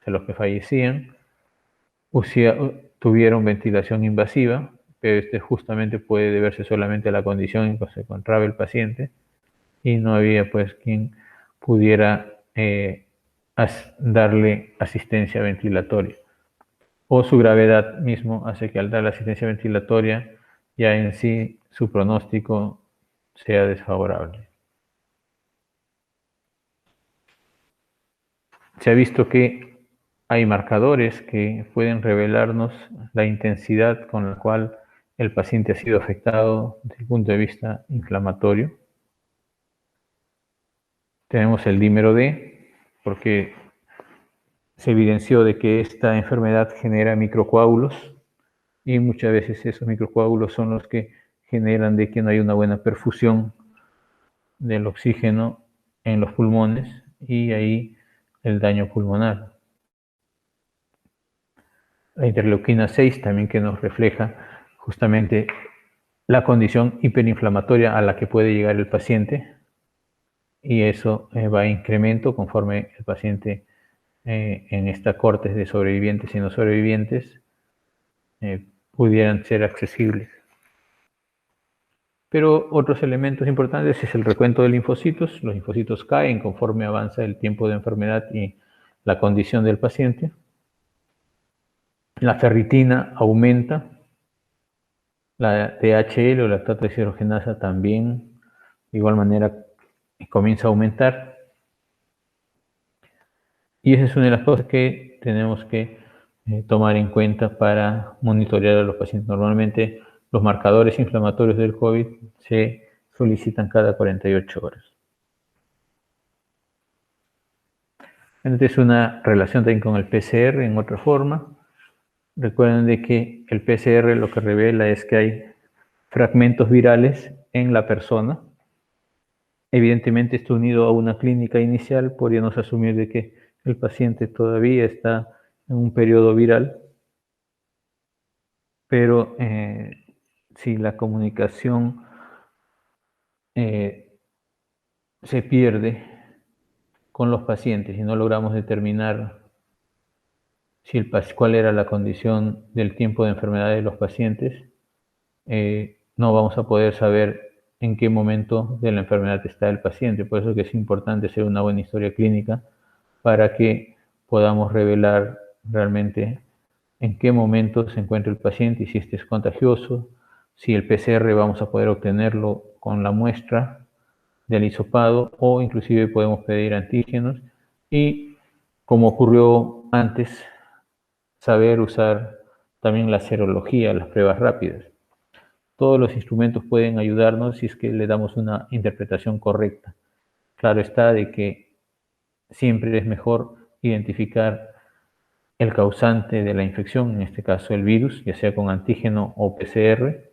de los que fallecían, tuvieron ventilación invasiva, pero este justamente puede deberse solamente a la condición en que se encontraba el paciente y no había pues quien pudiera darle asistencia ventilatoria. O su gravedad mismo hace que al dar la asistencia ventilatoria ya en sí su pronóstico sea desfavorable. Se ha visto que hay marcadores que pueden revelarnos la intensidad con la cual el paciente ha sido afectado desde el punto de vista inflamatorio. Tenemos el dímero D, porque se evidenció de que esta enfermedad genera microcoágulos y muchas veces esos microcoágulos son los que generan de que no hay una buena perfusión del oxígeno en los pulmones y ahí el daño pulmonar. La interleuquina 6 también, que nos refleja justamente la condición hiperinflamatoria a la que puede llegar el paciente, y eso va en incremento conforme el paciente en esta corte de sobrevivientes y no sobrevivientes pudieran ser accesibles. Pero otros elementos importantes es el recuento de linfocitos. Los linfocitos caen conforme avanza el tiempo de enfermedad y la condición del paciente. La ferritina aumenta. La DHL o lactato deshidrogenasa también, de igual manera, comienza a aumentar. Y esa es una de las cosas que tenemos que tomar en cuenta para monitorear a los pacientes. Normalmente los marcadores inflamatorios del COVID se solicitan cada 48 horas. Esta es una relación también con el PCR en otra forma. Recuerden de que el PCR lo que revela es que hay fragmentos virales en la persona. Evidentemente, esto unido a una clínica inicial, podríamos asumir de que el paciente todavía está en un periodo viral, pero si la comunicación se pierde con los pacientes y no logramos determinar si cuál era la condición del tiempo de enfermedad de los pacientes, no vamos a poder saber en qué momento de la enfermedad está el paciente. Por eso es que es importante hacer una buena historia clínica para que podamos revelar realmente en qué momento se encuentra el paciente y si este es contagioso. Si el PCR vamos a poder obtenerlo con la muestra del hisopado o inclusive podemos pedir antígenos y, como ocurrió antes, saber usar también la serología, las pruebas rápidas. Todos los instrumentos pueden ayudarnos si es que le damos una interpretación correcta. Claro está de que siempre es mejor identificar el causante de la infección, en este caso el virus, ya sea con antígeno o PCR,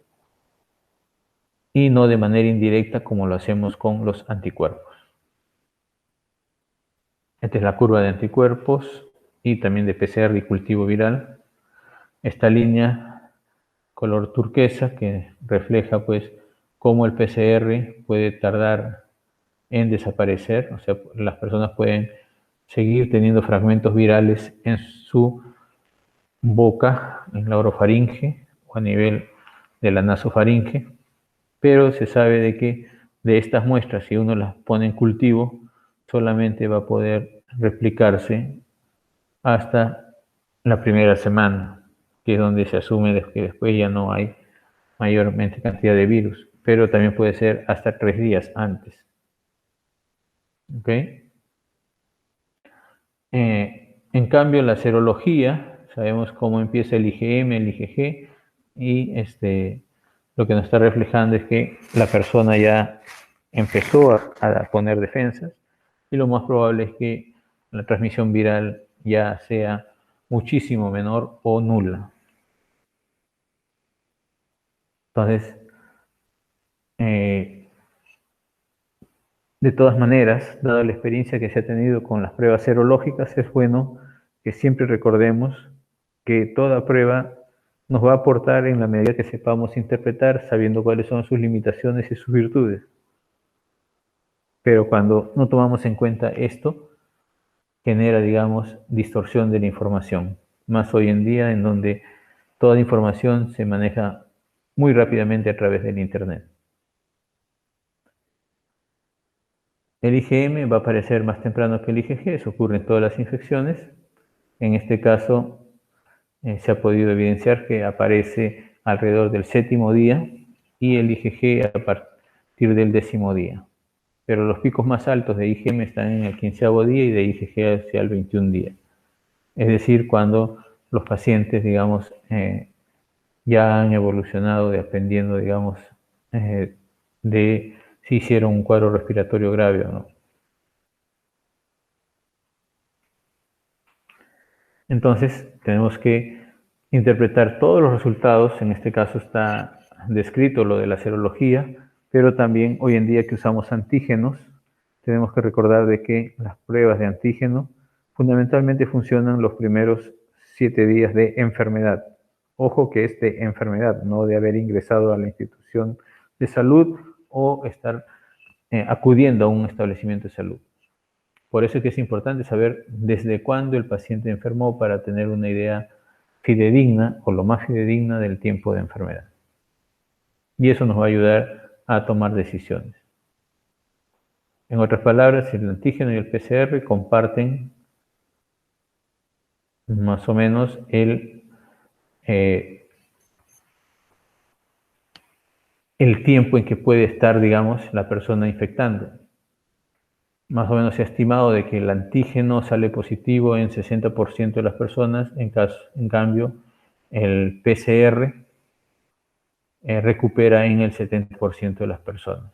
y no de manera indirecta como lo hacemos con los anticuerpos. Esta es la curva de anticuerpos y también de PCR y cultivo viral. Esta línea color turquesa que refleja pues cómo el PCR puede tardar en desaparecer, o sea, las personas pueden seguir teniendo fragmentos virales en su boca, en la orofaringe o a nivel de la nasofaringe, pero se sabe de que de estas muestras, si uno las pone en cultivo, solamente va a poder replicarse hasta la primera semana, que es donde se asume que después ya no hay mayormente cantidad de virus, pero también puede ser hasta 3 días antes. ¿Ok? En cambio, la serología, sabemos cómo empieza el IgM, el IgG, y lo que nos está reflejando es que la persona ya empezó a poner defensas, y lo más probable es que la transmisión viral ya sea muchísimo menor o nula. Entonces, de todas maneras, dada la experiencia que se ha tenido con las pruebas serológicas, es bueno que siempre recordemos que toda prueba nos va a aportar en la medida que sepamos interpretar, sabiendo cuáles son sus limitaciones y sus virtudes. Pero cuando no tomamos en cuenta esto, genera, digamos, distorsión de la información. Más hoy en día, en donde toda la información se maneja muy rápidamente a través del Internet. El IgM va a aparecer más temprano que el IgG, eso ocurre en todas las infecciones. En este caso, se ha podido evidenciar que aparece alrededor del 7º día y el IgG a partir del 10º día. Pero los picos más altos de IgM están en el 15º día y de IgG hacia el 21 día. Es decir, cuando los pacientes, digamos, ya han evolucionado dependiendo, digamos, de si hicieron un cuadro respiratorio grave o no. Entonces, tenemos que interpretar todos los resultados, en este caso está descrito lo de la serología, pero también hoy en día que usamos antígenos, tenemos que recordar de que las pruebas de antígeno fundamentalmente funcionan los primeros 7 días de enfermedad. Ojo que es de enfermedad, no de haber ingresado a la institución de salud o estar acudiendo a un establecimiento de salud. Por eso es que es importante saber desde cuándo el paciente enfermó para tener una idea fidedigna o lo más fidedigna del tiempo de enfermedad. Y eso nos va a ayudar a tomar decisiones. En otras palabras, el antígeno y el PCR comparten más o menos el tiempo en que puede estar, digamos, la persona infectando. Más o menos se ha estimado de que el antígeno sale positivo en 60% de las personas, en cambio el PCR recupera en el 70% de las personas.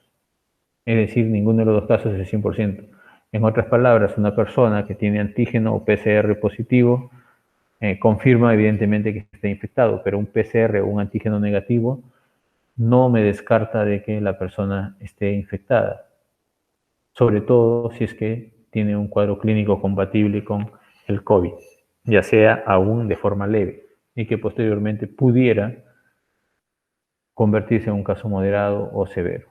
Es decir, ninguno de los dos casos es el 100%. En otras palabras, una persona que tiene antígeno o PCR positivo confirma evidentemente que está infectado, pero un PCR o un antígeno negativo no me descarta de que la persona esté infectada, sobre todo si es que tiene un cuadro clínico compatible con el COVID, ya sea aún de forma leve, y que posteriormente pudiera convertirse en un caso moderado o severo.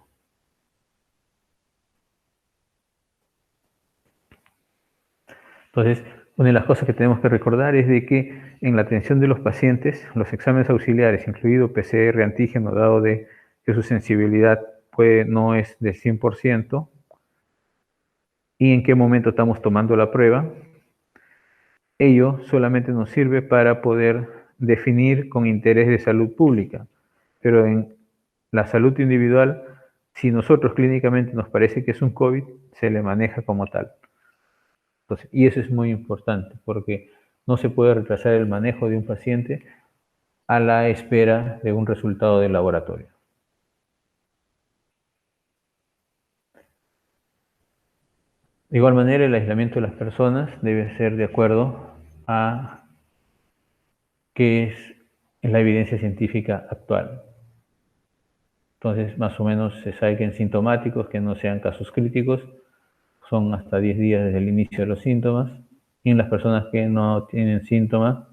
Entonces, una de las cosas que tenemos que recordar es de que en la atención de los pacientes, los exámenes auxiliares, incluido PCR antígeno, dado de que su sensibilidad no es del 100%, y en qué momento estamos tomando la prueba, ello solamente nos sirve para poder definir con interés de salud pública. Pero en la salud individual, si nosotros clínicamente nos parece que es un COVID, se le maneja como tal. Entonces, y eso es muy importante porque no se puede retrasar el manejo de un paciente a la espera de un resultado de laboratorio. De igual manera, el aislamiento de las personas debe ser de acuerdo a qué es la evidencia científica actual. Entonces, más o menos se sabe que en sintomáticos, que no sean casos críticos, son hasta 10 días desde el inicio de los síntomas. Y en las personas que no tienen síntomas,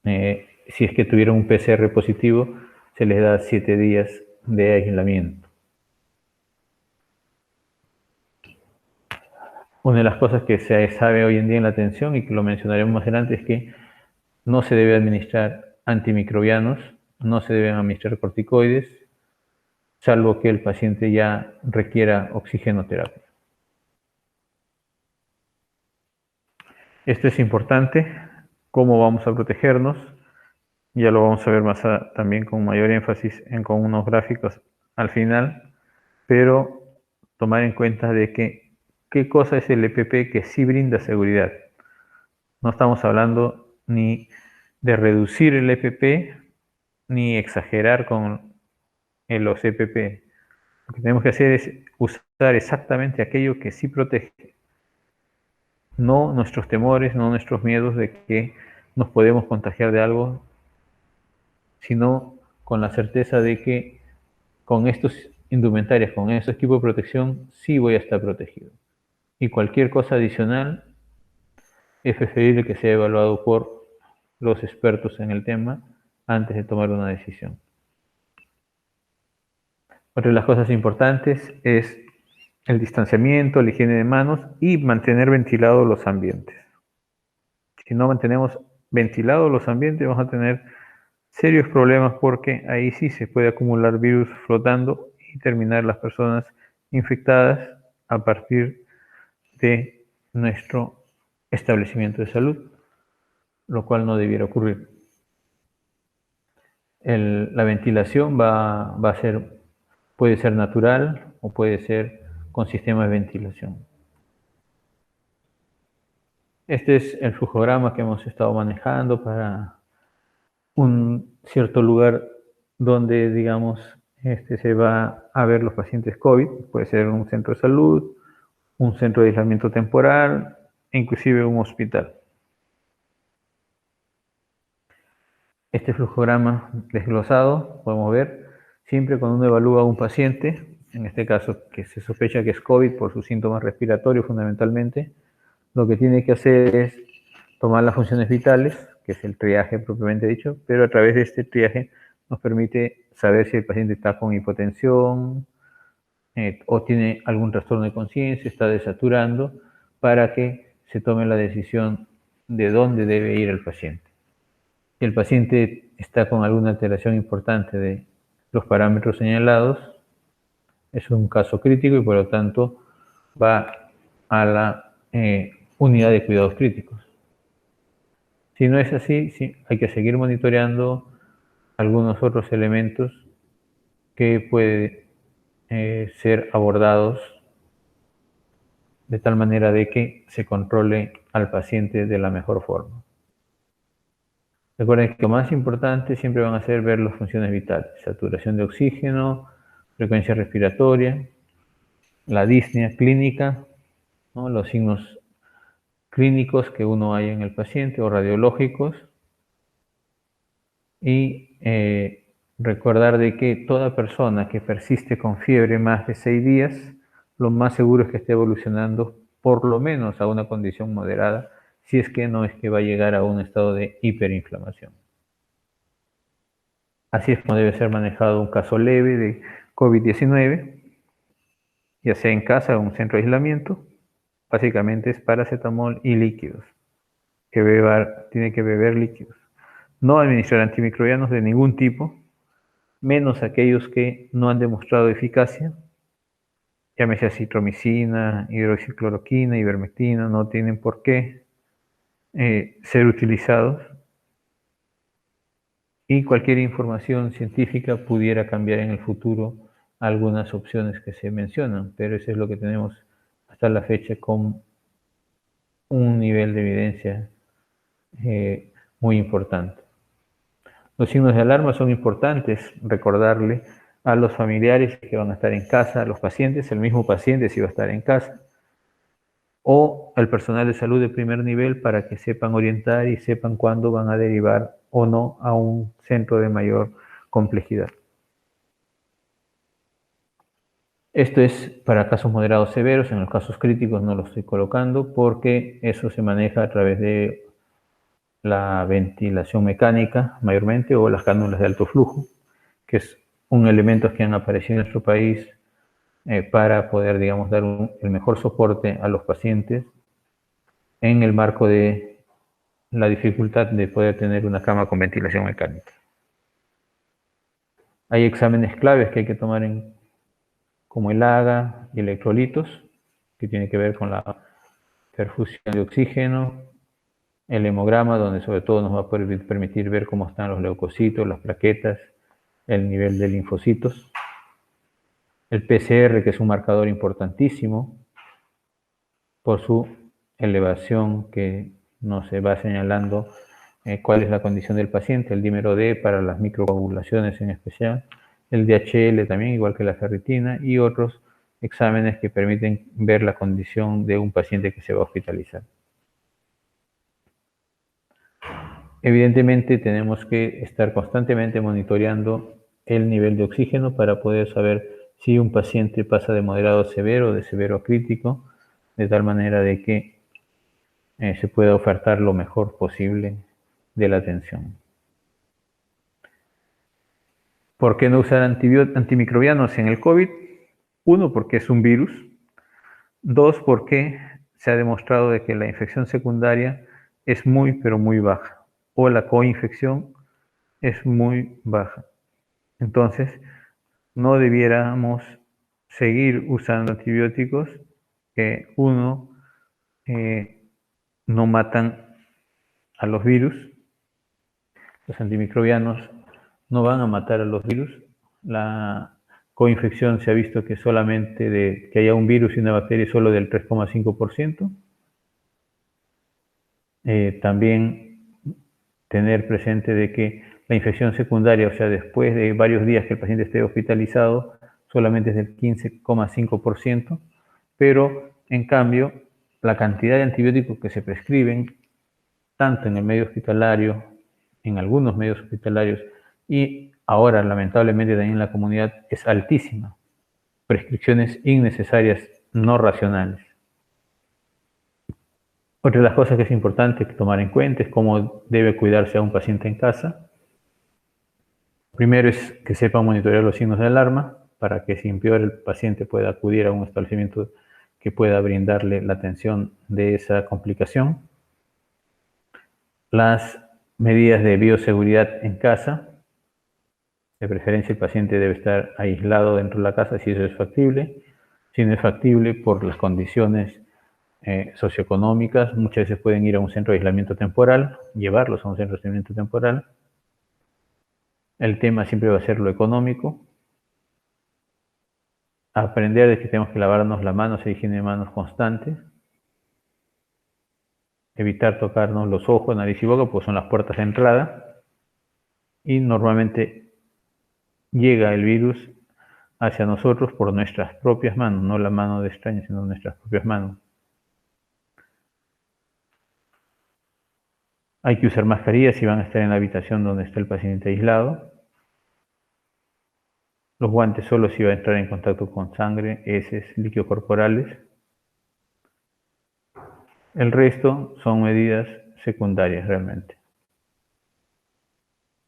si es que tuvieron un PCR positivo, se les da 7 días de aislamiento. Una de las cosas que se sabe hoy en día en la atención y que lo mencionaremos más adelante es que no se debe administrar antimicrobianos, no se deben administrar corticoides, salvo que el paciente ya requiera oxigenoterapia. Esto es importante, cómo vamos a protegernos, ya lo vamos a ver más también con mayor énfasis con unos gráficos al final, pero tomar en cuenta de que qué cosa es el EPP que sí brinda seguridad. No estamos hablando ni de reducir el EPP, ni exagerar con los EPP. Lo que tenemos que hacer es usar exactamente aquello que sí protege. No nuestros temores, no nuestros miedos de que nos podemos contagiar de algo, sino con la certeza de que con estos indumentarios, con estos equipos de protección, sí voy a estar protegido. Y cualquier cosa adicional es preferible que sea evaluado por los expertos en el tema antes de tomar una decisión. Otra de las cosas importantes es el distanciamiento, la higiene de manos y mantener ventilados los ambientes. Si no mantenemos ventilados los ambientes, vamos a tener serios problemas porque ahí sí se puede acumular virus flotando y terminar las personas infectadas a partir de nuestro establecimiento de salud, lo cual no debiera ocurrir. La ventilación puede ser natural o puede ser con sistema de ventilación. Este es el flujograma que hemos estado manejando para un cierto lugar donde, digamos, se va a ver los pacientes COVID. Puede ser un centro de salud, un centro de aislamiento temporal, e inclusive un hospital. Este flujograma desglosado, podemos ver, siempre cuando uno evalúa a un paciente, en este caso que se sospecha que es COVID por sus síntomas respiratorios fundamentalmente, lo que tiene que hacer es tomar las funciones vitales, que es el triaje propiamente dicho, pero a través de este triaje nos permite saber si el paciente está con hipotensión o tiene algún trastorno de conciencia, está desaturando, para que se tome la decisión de dónde debe ir el paciente. Si el paciente está con alguna alteración importante de los parámetros señalados, es un caso crítico y por lo tanto va a la unidad de cuidados críticos. Si no es así, sí, hay que seguir monitoreando algunos otros elementos que pueden ser abordados de tal manera de que se controle al paciente de la mejor forma. Recuerden que lo más importante siempre van a ser ver las funciones vitales: saturación de oxígeno, frecuencia respiratoria, la disnea clínica, ¿no? Los signos clínicos que uno haya en el paciente o radiológicos, y recordar de que toda persona que persiste con fiebre más de 6 días, lo más seguro es que esté evolucionando por lo menos a una condición moderada, si es que no es que va a llegar a un estado de hiperinflamación. Así es como debe ser manejado un caso leve de COVID-19, ya sea en casa o en un centro de aislamiento. Básicamente es paracetamol y líquidos, tiene que beber líquidos. No administrar antimicrobianos de ningún tipo, menos aquellos que no han demostrado eficacia, llámese acitromicina, hidroxicloroquina, ivermectina, no tienen por qué ser utilizados. Y cualquier información científica pudiera cambiar en el futuro algunas opciones que se mencionan, pero eso es lo que tenemos hasta la fecha con un nivel de evidencia muy importante. Los signos de alarma son importantes recordarle a los familiares que van a estar en casa, a los pacientes, el mismo paciente si va a estar en casa, o al personal de salud de primer nivel para que sepan orientar y sepan cuándo van a derivar o no a un centro de mayor complejidad. Esto es para casos moderados severos. En los casos críticos no lo estoy colocando porque eso se maneja a través de la ventilación mecánica mayormente, o las cánulas de alto flujo, que es un elemento que han aparecido en nuestro país para poder, digamos, dar el mejor soporte a los pacientes en el marco de la dificultad de poder tener una cama con ventilación mecánica. Hay exámenes claves que hay que tomar como el AGA y electrolitos, que tiene que ver con la perfusión de oxígeno, el hemograma, donde sobre todo nos va a permitir ver cómo están los leucocitos, las plaquetas, el nivel de linfocitos. El PCR, que es un marcador importantísimo por su elevación que nos va señalando cuál es la condición del paciente, el dímero D para las microcoagulaciones en especial, el DHL también, igual que la ferritina, y otros exámenes que permiten ver la condición de un paciente que se va a hospitalizar. Evidentemente tenemos que estar constantemente monitoreando el nivel de oxígeno para poder saber si un paciente pasa de moderado a severo o de severo a crítico, de tal manera de que se pueda ofertar lo mejor posible de la atención. ¿Por qué no usar antimicrobianos en el COVID? Uno, porque es un virus. Dos, porque se ha demostrado de que la infección secundaria es muy, pero muy baja, o la coinfección es muy baja. Entonces, no debiéramos seguir usando antibióticos que, uno, no matan a los virus. Los antimicrobianos no van a matar a los virus. La coinfección se ha visto que solamente de que haya un virus y una bacteria solo del 3,5%. También tener presente de que la infección secundaria, o sea, después de varios días que el paciente esté hospitalizado, solamente es del 15,5%, pero en cambio la cantidad de antibióticos que se prescriben, tanto en el medio hospitalario, en algunos medios hospitalarios, y ahora lamentablemente también en la comunidad, es altísima. Prescripciones innecesarias, no racionales. Otra de las cosas que es importante tomar en cuenta es cómo debe cuidarse a un paciente en casa. Primero es que sepa monitorear los signos de alarma para que si empeora el paciente pueda acudir a un establecimiento que pueda brindarle la atención de esa complicación. Las medidas de bioseguridad en casa. De preferencia el paciente debe estar aislado dentro de la casa si eso es factible. Si no es factible por las condiciones socioeconómicas, muchas veces pueden ir a un centro de aislamiento temporal, llevarlos a un centro de aislamiento temporal. El tema siempre va a ser lo económico. Aprender de que tenemos que lavarnos las manos e higiene de manos constante. Evitar tocarnos los ojos, nariz y boca, pues son las puertas de entrada. Y normalmente llega el virus hacia nosotros por nuestras propias manos, no la mano de extraños, sino nuestras propias manos. Hay que usar mascarillas si van a estar en la habitación donde está el paciente aislado. Los guantes solo si va a entrar en contacto con sangre, heces, líquidos corporales. El resto son medidas secundarias realmente.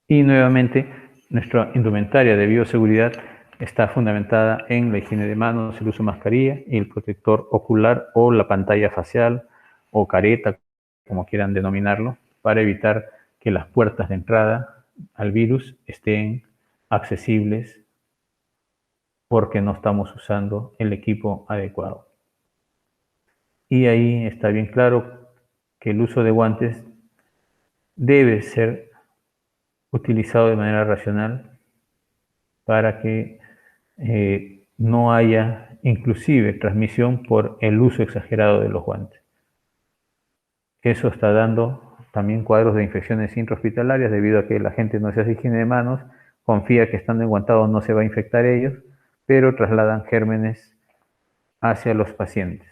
Y nuevamente, nuestra indumentaria de bioseguridad está fundamentada en la higiene de manos, el uso de mascarilla y el protector ocular o la pantalla facial o careta, como quieran denominarlo, para evitar que las puertas de entrada al virus estén accesibles porque no estamos usando el equipo adecuado. Y ahí está bien claro que el uso de guantes debe ser utilizado de manera racional para que no haya inclusive transmisión por el uso exagerado de los guantes. Eso está dando también cuadros de infecciones intrahospitalarias debido a que la gente no se hace higiene de manos, confía que estando enguantados no se va a infectar ellos, pero trasladan gérmenes hacia los pacientes.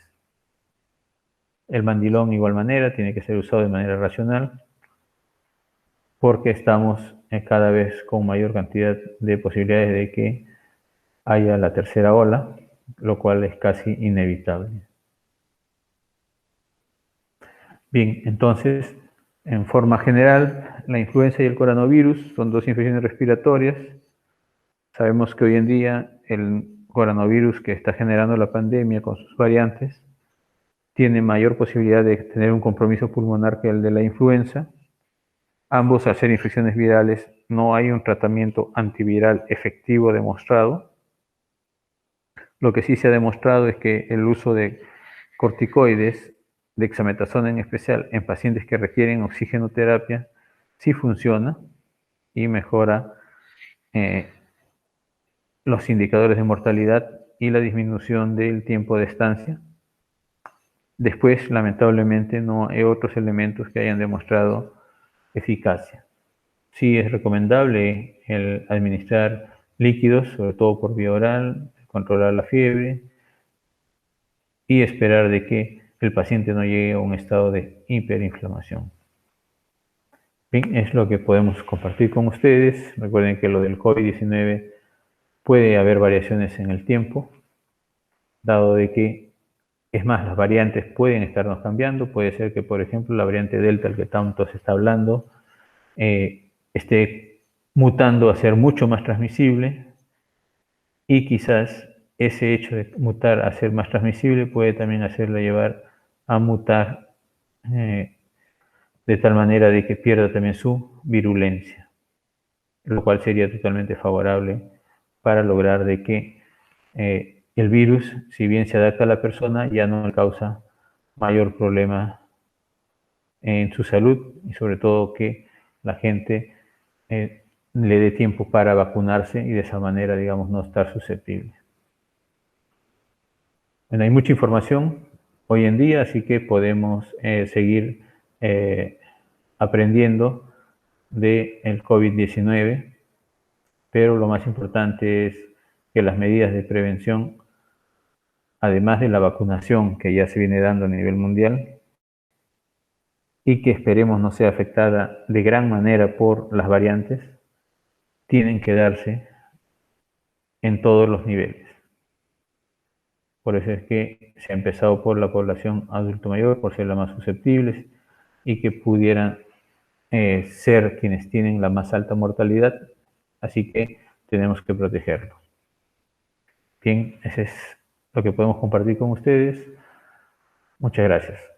El mandilón, de igual manera, tiene que ser usado de manera racional porque estamos cada vez con mayor cantidad de posibilidades de que haya la tercera ola, lo cual es casi inevitable. Bien, entonces, en forma general, la influenza y el coronavirus son dos infecciones respiratorias. Sabemos que hoy en día el coronavirus que está generando la pandemia con sus variantes tiene mayor posibilidad de tener un compromiso pulmonar que el de la influenza. Ambos, al ser infecciones virales, no hay un tratamiento antiviral efectivo demostrado. Lo que sí se ha demostrado es que el uso de corticoides, dexametasona en especial, en pacientes que requieren oxigenoterapia, sí funciona y mejora los indicadores de mortalidad y la disminución del tiempo de estancia. Después, lamentablemente, no hay otros elementos que hayan demostrado eficacia. Sí es recomendable el administrar líquidos, sobre todo por vía oral, controlar la fiebre y esperar de que el paciente no llegue a un estado de hiperinflamación. Bien, es lo que podemos compartir con ustedes. Recuerden que lo del COVID-19 puede haber variaciones en el tiempo, dado de que, es más, las variantes pueden estarnos cambiando. Puede ser que, por ejemplo, la variante Delta, al que tanto se está hablando, esté mutando a ser mucho más transmisible, y quizás ese hecho de mutar a ser más transmisible puede también hacerla llevar a mutar de tal manera de que pierda también su virulencia, lo cual sería totalmente favorable para lograr de que el virus, si bien se adapta a la persona, ya no le causa mayor problema en su salud, y sobre todo que la gente le dé tiempo para vacunarse y de esa manera, digamos, no estar susceptible. Bueno, hay mucha información hoy en día, así que podemos seguir aprendiendo del COVID-19, pero lo más importante es que las medidas de prevención, además de la vacunación que ya se viene dando a nivel mundial y que esperemos no sea afectada de gran manera por las variantes, tienen que darse en todos los niveles. Por eso es que se ha empezado por la población adulto mayor, por ser la más susceptible y que pudieran ser quienes tienen la más alta mortalidad, así que tenemos que protegerlos. Bien, ese es lo que podemos compartir con ustedes. Muchas gracias.